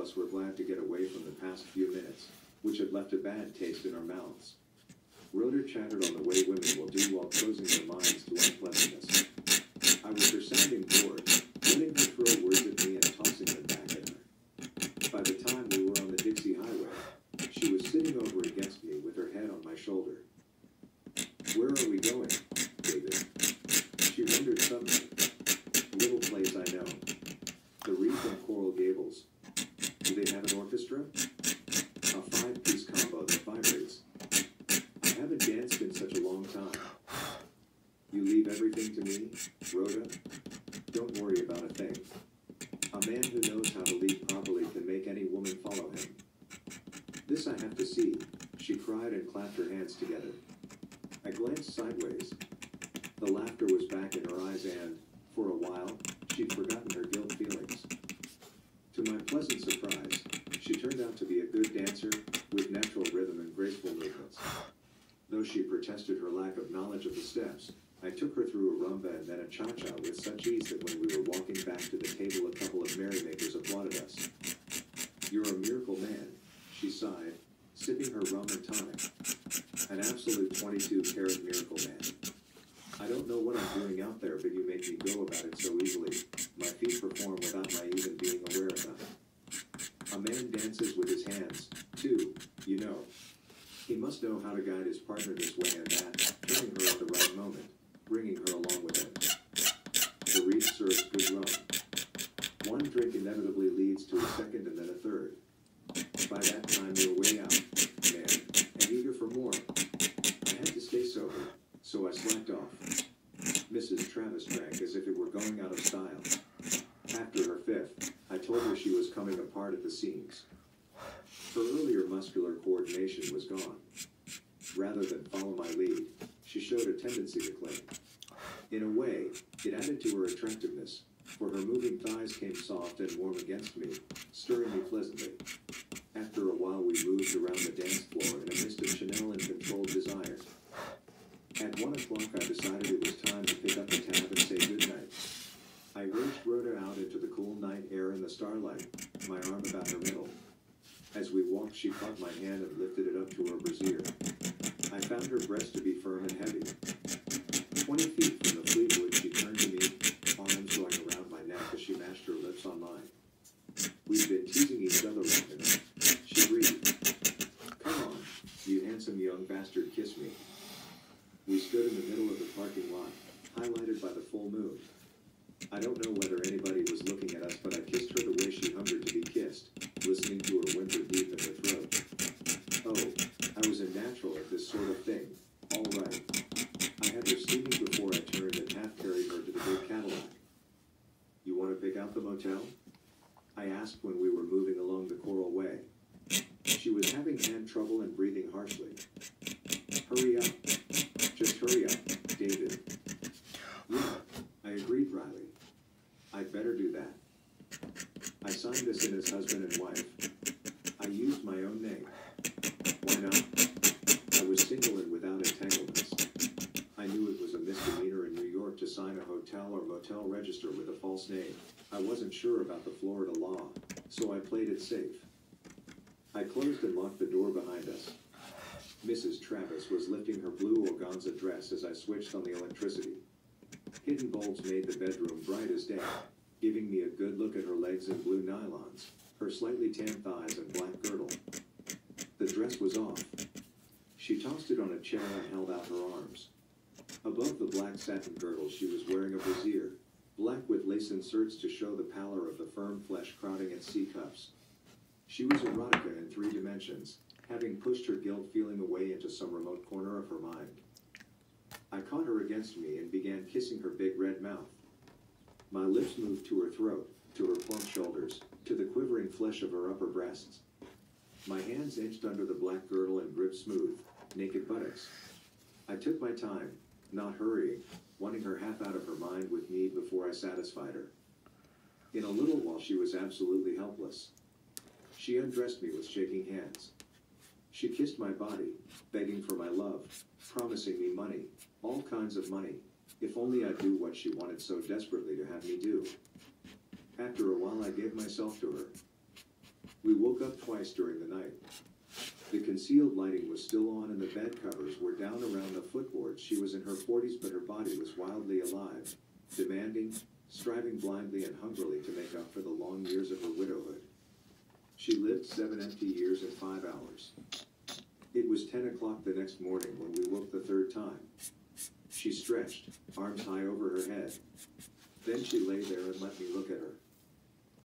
us were glad to get away from the past few minutes, which had left a bad taste in our mouths. Rhoda chattered on the way women will do while closing their minds to unpleasantness. I was her sounding board, letting her throw words at me and tossing them back at her. By the time we were on the Dixie Highway, she was sitting over against me with her head on my shoulder. "Where are we going, David?" She wondered suddenly. "Little place I know. The Reef in Coral Gables. Do they have an orchestra? A 5-piece combo that vibrates. I haven't danced in such a long time." "You leave everything to me, Rhoda? Don't worry about a thing. A man who knows how to lead properly can make any woman follow him." "This I have to see," she cried and clapped her hands together. I glanced sideways. The laughter was back in her eyes and, for a while, she'd forgotten her guilt feelings. To my pleasant surprise, she turned out to be a good dancer, with natural rhythm and graceful movements. Though she protested her lack of knowledge of the steps, I took her through a rumba and then a cha-cha with such ease that when we were walking back to the table a couple of merrymakers applauded us. "You're a miracle man," she sighed, sipping her rum and tonic. "An absolute 22-carat miracle man. I don't know what I'm doing out there, but you make me go about it so easily. My feet perform without my even being aware of them. A man dances with his hands, too, you know. He must know how to guide his partner this way and that, turning her at the right moment, bringing her along with him. The Reef serves good rum. One drink inevitably leads to a second and then a third. By that time you're way out, man, and eager for more. I had to stay sober, so I slacked off. Mrs. Travis drank as if it were going out of style. After her fifth, I told her she was coming apart at the seams. Her earlier muscular coordination was gone. Rather than follow my lead, she showed a tendency to cling. In a way, it added to her attractiveness, for her moving thighs came soft and warm against me, stirring me pleasantly. After a while we moved around the dance floor in a mist of Chanel and controlled desire. At 1 o'clock I decided it was time to pick up the tab and say goodnight. I urged Rhoda out into the cool night air and the starlight, my arm about her middle. As we walked she caught my hand and lifted it up to her brassiere. I found her breast to be firm and heavy. 20 feet from the Fleetwood she turned to me, arms going around my neck as she mashed her lips on mine. "We've been teasing each other long enough," she breathed. "Come on, you handsome young bastard, kiss me." We stood in the middle of the parking lot, highlighted by the full moon. I don't know whether anybody was looking at us, but I kissed her the way she hungered to be kissed, listening to her whimper deep in her throat. Oh, I was a natural at this sort of thing, all right. I had her steaming before I turned and half carried her to the big Cadillac. "You want to pick out the motel?" I asked when we were moving along the Coral Way. She was having hand trouble and breathing harshly. "Hurry up. Just hurry up, David." "Yeah," I agreed dryly. "I'd better do that. I signed us in as husband and wife. I used my own name. Why not? I was single and without entanglements. I knew it was a misdemeanor in New York to sign a hotel or motel register with a false name. I wasn't sure about the Florida law, so I played it safe. I closed and locked the door behind us. Mrs. Travis was lifting her blue organza dress as I switched on the electricity. Hidden bulbs made the bedroom bright as day, giving me a good look at her legs in blue nylons, her slightly tan thighs and black girdle. The dress was off. She tossed it on a chair and held out her arms. Above the black satin girdle she was wearing a brassiere, black with lace inserts to show the pallor of the firm flesh crowding its C-cups. She was erotica in 3 dimensions, having pushed her guilt feeling away into some remote corner of her mind. I caught her against me and began kissing her big red mouth. My lips moved to her throat, to her plump shoulders, to the quivering flesh of her upper breasts. My hands inched under the black girdle and gripped smooth, naked buttocks. I took my time, not hurrying, wanting her half out of her mind with me before I satisfied her. In a little while she was absolutely helpless. She undressed me with shaking hands. She kissed my body, begging for my love, promising me money, all kinds of money, if only I'd do what she wanted so desperately to have me do. After a while I gave myself to her. woke up twice during the night. The concealed lighting was still on and the bed covers were down around the footboard. She was in her 40s, but her body was wildly alive, demanding, striving blindly and hungrily to make up for the long years of her widowhood. She lived 7 empty years and 5 hours. It was 10 o'clock the next morning when we woke the third time. She stretched, arms high over her head. Then she lay there and let me look at her.